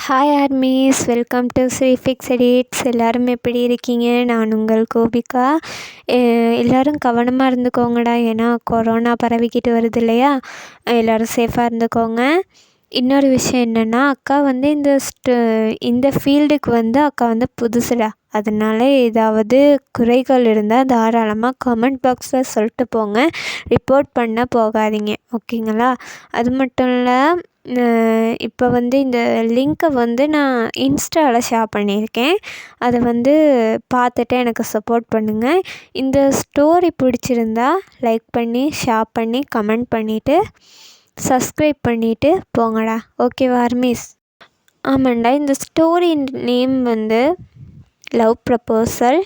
Hi armies, welcome to Sri fix edits. எல்லோரும் எப்படி இருக்கீங்க? நான் உங்கள் கோபிகா. எல்லோரும் கவனமாக இருந்துக்கோங்கடா, ஏன்னா கொரோனா பரவிக்கிட்டு வருது இல்லையா? எல்லோரும் சேஃபாக இருந்துக்கோங்க. இன்னொரு விஷயம் என்னென்னா, அக்கா வந்து இந்த ஃபீல்டுக்கு வந்து அக்கா வந்து புதுசுடா. அதனால் ஏதாவது குறைகள் இருந்தால் தாராளமாக கமெண்ட் பாக்ஸில் சொல்லிட்டு போங்க. ரிப்போர்ட் பண்ண போகாதீங்க, ஓகேங்களா? அது மட்டும் இல்லை, இப்போ வந்து இந்த லிங்க்கை வந்து நான் இன்ஸ்டாவில் ஷேர் பண்ணியிருக்கேன். அதை வந்து பார்த்துட்டு எனக்கு சப்போர்ட் பண்ணுங்கள். இந்த ஸ்டோரி பிடிச்சிருந்தா லைக் பண்ணி, ஷேர் பண்ணி, கமெண்ட் பண்ணிவிட்டு சப்ஸ்கிரைப் பண்ணிவிட்டு போங்கடா, ஓகேவா ஆர்மீஸ்? ஆமாண்டா, இந்த ஸ்டோரி நேம் வந்து லவ் ப்ரப்போசல்.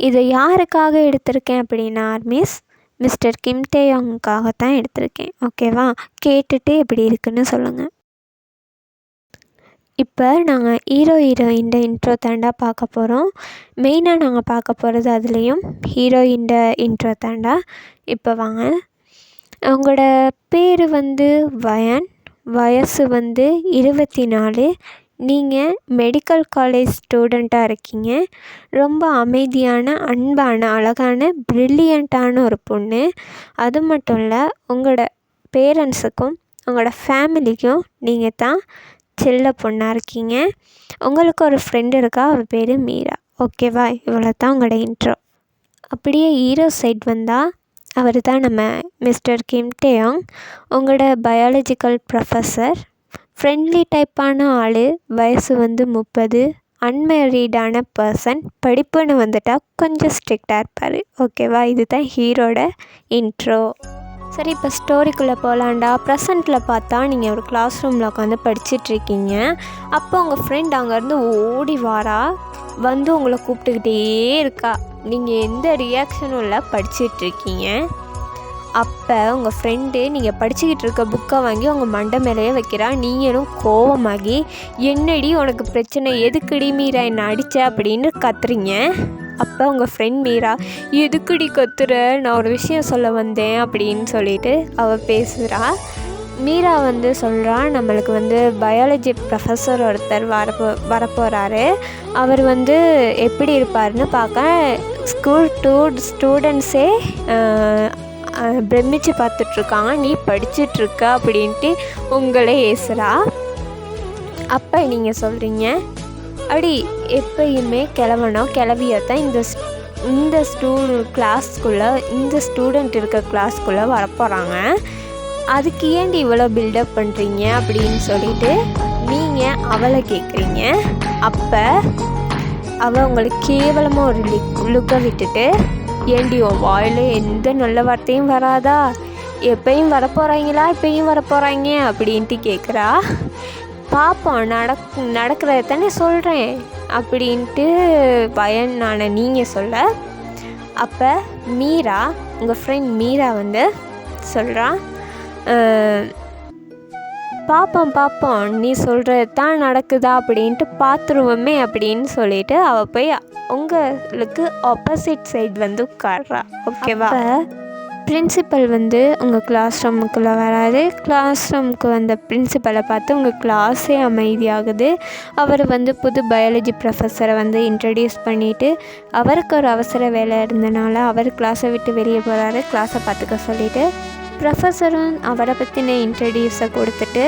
இதை யாருக்காக எடுத்திருக்கேன் அப்படின்னா ஆர்மீஸ், மிஸ்டர் கிம் டேயோங்காகத்தான் எடுத்திருக்கேன், ஓகேவா? கேட்டுட்டு எப்படி இருக்குன்னு சொல்லுங்கள். இப்போ நாங்கள் ஹீரோயின் இன்ட்ரோ தாண்டா பார்க்க போகிறோம். மெயினாக நாங்கள் பார்க்க போகிறது அதுலேயும் ஹீரோயின் இன்ட்ரோ தாண்டா. இப்போ வாங்க. அவங்களோட பேர் வந்து வயன், வயசு வந்து 24. நீங்கள் மெடிக்கல் காலேஜ் ஸ்டூடெண்ட்டாக இருக்கீங்க. ரொம்ப அமைதியான, அன்பான, அழகான, ப்ரில்லியண்ட்டான ஒரு பொண்ணு. அது மட்டும் இல்லை, உங்களோட பேரண்ட்ஸுக்கும் உங்களோட ஃபேமிலிக்கும் நீங்கள் தான் செல்ல பொண்ணாக இருக்கீங்க. உங்களுக்கு ஒரு ஃப்ரெண்டு இருக்கா, அவள் பேர் மீரா, ஓகேவா? இவ்வளோ தான் உங்களோட இன்ட்ரோ. அப்படியே ஹீரோ சைட் வந்தால் அவர் தான் நம்ம மிஸ்டர் கிம் டேயோங். உங்களோட பயாலஜிக்கல் ப்ரொஃபஸர், ஃப்ரெண்ட்லி டைப்பான ஆள், வயசு வந்து 30, அன்மேரீடான பர்சன். படிப்புன்னு வந்துட்டால் கொஞ்சம் ஸ்ட்ரிக்டாக இருப்பார், ஓகேவா? இதுதான் ஹீரோட இன்ட்ரோ. சரி, இப்போ ஸ்டோரிக்குள்ளே போகலாண்டா. ப்ரெசண்ட்டில் பார்த்தா நீங்கள் ஒரு கிளாஸ் ரூமில் உட்காந்து படிச்சிட்ருக்கீங்க. அப்போ உங்கள் ஃப்ரெண்ட் அங்கேருந்து ஓடி வாரா, வந்து உங்களை கூப்பிட்டுக்கிட்டே இருக்கா. நீங்கள் எந்த ரியாக்ஷனும் இல்லை, படிச்சிட்ருக்கீங்க. அப்போ உங்கள் ஃப்ரெண்டு நீங்கள் படிச்சுக்கிட்டு இருக்க புக்கை வாங்கி உங்கள் மண்டை மேலேயே வைக்கிறா. நீங்களும் கோவமாகி, என்னடி உனக்கு பிரச்சனை, எதுக்குடி மீரா என்னை அடித்த அப்படின்னு கத்துறீங்க. அப்போ உங்கள் ஃப்ரெண்ட் மீரா, எதுக்குடி கத்துற, நான் ஒரு விஷயம் சொல்ல வந்தேன் அப்படின்னு சொல்லிட்டு அவள் பேசுகிறா. மீரா வந்து சொல்கிறா, நம்மளுக்கு வந்து பயாலஜி ப்ரொஃபஸர் ஒருத்தர் வரப்போகிறாரு. அவர் வந்து எப்படி இருப்பார்னு பார்க்க ஸ்டூடெண்ட்ஸே பிரமிச்சு பார்த்துட்ருக்காங்க. நீ படிச்சிட்ருக்க அப்படின்ட்டு உங்களே ஏசுகிறா. அப்போ நீங்கள் சொல்கிறீங்க, அப்படி எப்பயுமே கிளவியோ தான் இந்த கிளாஸ்க்குள்ளே, இந்த ஸ்டூடெண்ட் இருக்க கிளாஸ்க்குள்ளே வரப்போகிறாங்க. அதுக்கு ஏன்டி இவ்வளோ பில்டப் பண்ணுறீங்க அப்படின்னு சொல்லிட்டு நீங்கள் அவளை கேட்குறீங்க. அப்போ அவள் உங்களுக்கு கேவலமாக ஒரு லுக்கை விட்டுட்டு, ஏண்டி உன் வாயில் எந்த நல்ல வார்த்தையும் வராதா, எப்பயும் வரப்போகிறாங்களா, இப்பயும் வரப்போகிறாங்க அப்படின்ட்டு கேட்குறா. பார்ப்போம், நடக்கிறத தானே சொல்கிறேன் அப்படின்ட்டு நான் நீங்கள் சொல்ல. அப்போ மீரா, உங்கள் ஃப்ரெண்ட் மீரா வந்து சொல்கிறா, பார்ப்போம் நீ சொல்கிறது தான் நடக்குதா அப்படின்ட்டு பார்த்துருவோமே அப்படின்னு சொல்லிட்டு அவள் போய் உங்களுக்கு ஆப்போசிட் சைட் வந்து உட்கார்றா, ஓகேவா? பிரின்சிபல் வந்து உங்கள் கிளாஸ் ரூமுக்குள்ளே வராது. கிளாஸ் ரூமுக்கு வந்த பிரின்சிபலை பார்த்து உங்கள் கிளாஸே அமைதியாகுது. அவர் வந்து புது பயாலஜி ப்ரொஃபஸரை வந்து இன்ட்ரடியூஸ் பண்ணிவிட்டு, அவருக்கு ஒரு அவசர வேலை இருந்தனால அவர் கிளாஸை விட்டு வெளியே போகிறாரு. கிளாஸை பார்த்துக்க சொல்லிவிட்டு ப்ரொஃபஸரும் அவரை பற்றின இன்ட்ரடியூஸை கொடுத்துட்டு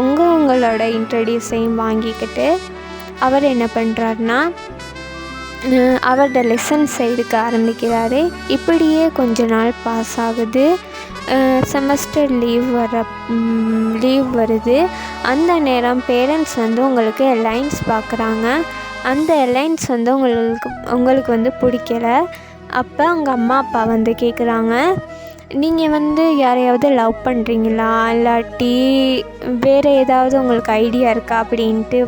உங்களோட இன்ட்ரடியூஸையும் வாங்கிக்கிட்டு அவர் என்ன பண்ணுறாருனா, அவரோட லெசன்ஸ் எடுக்க ஆரம்பிக்கிறாரு. இப்படியே கொஞ்ச நாள் பாஸ் ஆகுது. செமஸ்டர் லீவ் வருது. அந்த நேரம் பேரண்ட்ஸ் வந்து உங்களுக்கு அலைன்ஸ் பார்க்குறாங்க. அந்த அலைன்ஸ் வந்து உங்களுக்கு வந்து பிடிக்கல. அப்போ உங்கள் அம்மா அப்பா வந்து கேட்குறாங்க, நீங்கள் வந்து யாரையாவது லவ் பண்ணுறீங்களா, இல்லாட்டி வேறு ஏதாவது உங்களுக்கு ஐடியா இருக்கா அப்படின்ட்டு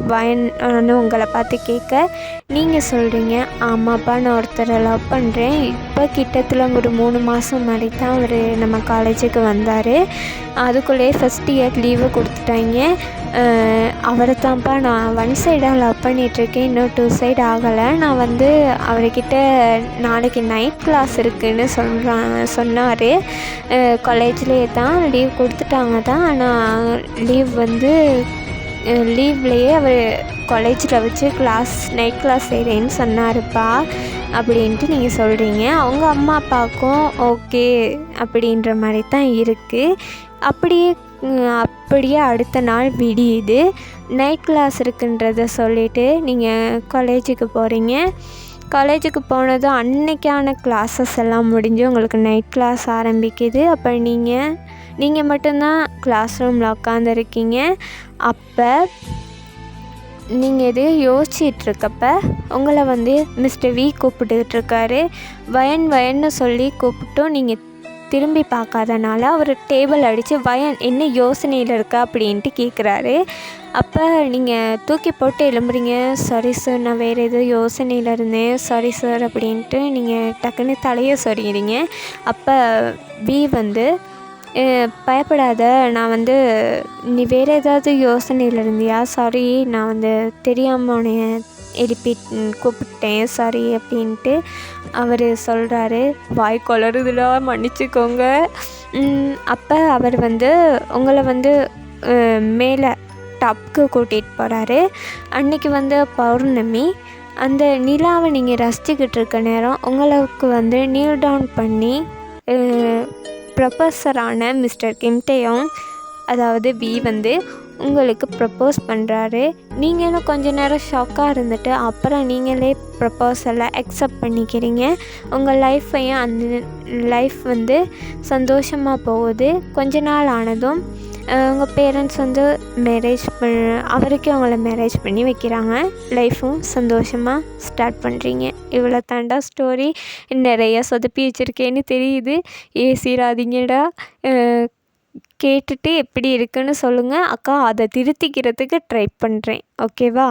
உங்களை பார்த்து கேட்க, நீங்கள் சொல்கிறீங்க, ஆமாப்பா நான் ஒருத்தரை லவ் பண்ணுறேன். இப்போ கிட்டத்தில் ஒரு 3 மாதம் மாதிரி தான் அவர் நம்ம காலேஜுக்கு வந்தார். அதுக்குள்ளேயே ஃபஸ்ட் இயர் லீவு கொடுத்துட்டாங்க. அவரை தான்ப்பா நான் 1 சைடாக லவ் பண்ணிகிட்ருக்கேன், இன்னும் 2 சைடு ஆகலை. நான் வந்து அவர்கிட்ட நாளைக்கு நைட் கிளாஸ் இருக்குதுன்னு சொன்னார். காலேஜ்லேயே தான் லீவ் கொடுத்துட்டாங்க தான், ஆனால் லீவ் வந்து லீவ்லேயே அவர் காலேஜில் வச்சு நைட் கிளாஸ் செய்கிறேன்னு சொன்னாருப்பா அப்படின்ட்டு நீங்கள் சொல்கிறீங்க. அவங்க அம்மா அப்பாவுக்கும் ஓகே அப்படின்ற மாதிரி தான் இருக்குது. அப்படியே அடுத்த நாள் விடியுது. நைட் கிளாஸ் இருக்குன்றத சொல்லிவிட்டு நீங்கள் காலேஜுக்கு போகிறீங்க. காலேஜுக்கு போனதும் அன்னைக்கான கிளாஸஸ் எல்லாம் முடிஞ்சு உங்களுக்கு நைட் கிளாஸ் ஆரம்பிக்குது. அப்போ நீங்கள் மட்டும்தான் கிளாஸ் ரூமில் உட்காந்துருக்கீங்க. அப்போ நீங்கள் எதையோ யோசிச்சிட்ருக்கப்ப உங்களை மிஸ்டர் வி கூப்பிட்டுக்கிட்டுருக்காரு. வயன்னு சொல்லி கூப்பிட்டும் நீங்கள் திரும்பி பார்க்காதனால அவர் டேபிள் அடித்து வயன் என்ன யோசனையில் இருக்கா அப்படின்ட்டு கேட்குறாரு. அப்போ நீங்கள் தூக்கி போட்டு எழும்புறீங்க. சாரி சார், நான் வேறு ஏதோ யோசனையில் இருந்தேன், சாரி சார் அப்படின்ட்டு நீங்கள் டக்குன்னு தலையை சொறிகிறீங்க. அப்போ வி பயப்படாத, நான் நீ வேறு ஏதாவது யோசனையில் இருந்தியா, சாரி நான் தெரியாமல் உன்னை எழுப்பி கூப்பிட்டேன், சாரி அப்படின்ட்டு அவர் சொல்கிறாரு. வாய் கொளறுதுடா, மன்னிச்சிக்கோங்க. அப்போ அவர் உங்களை மேலே டாப்க்கு கூட்டிகிட்டு போகிறாரு. அன்றைக்கி பௌர்ணமி. அந்த நிலாவை நீங்கள் ரசிச்சுக்கிட்டு இருக்க நேரம் உங்களுக்கு நீல் டவுன் பண்ணி ப்ரொஃபஸரான மிஸ்டர் கிம்டேயோங், அதாவது வி உங்களுக்கு ப்ரப்போஸ் பண்ணுறாரு. நீங்களும் கொஞ்ச நேரம் ஷாக்காக இருந்துட்டு அப்புறம் நீங்களே ப்ரப்போசலை அக்செப்ட் பண்ணிக்கிறீங்க. உங்கள் லைஃப்பையும் அந்த லைஃப் சந்தோஷமாக போகுது. கொஞ்ச நாள் ஆனதும் உங்கள் பேரண்ட்ஸ் அவருக்கே அவங்கள மேரேஜ் பண்ணி வைக்கிறாங்க. லைஃப்பும் சந்தோஷமாக ஸ்டார்ட் பண்ணுறீங்க. இவ்வளோ தாண்டா ஸ்டோரி. நிறையா சொதப்பி வச்சுருக்கேன்னு தெரியுது. ஏசிராதீங்கடா. கேட்டுட்டு எப்படி இருக்குன்னு சொல்லுங்கள். அக்கா அதை திருத்திக்கிறதுக்கு ட்ரை பண்ணுறேன். ஓகேவா?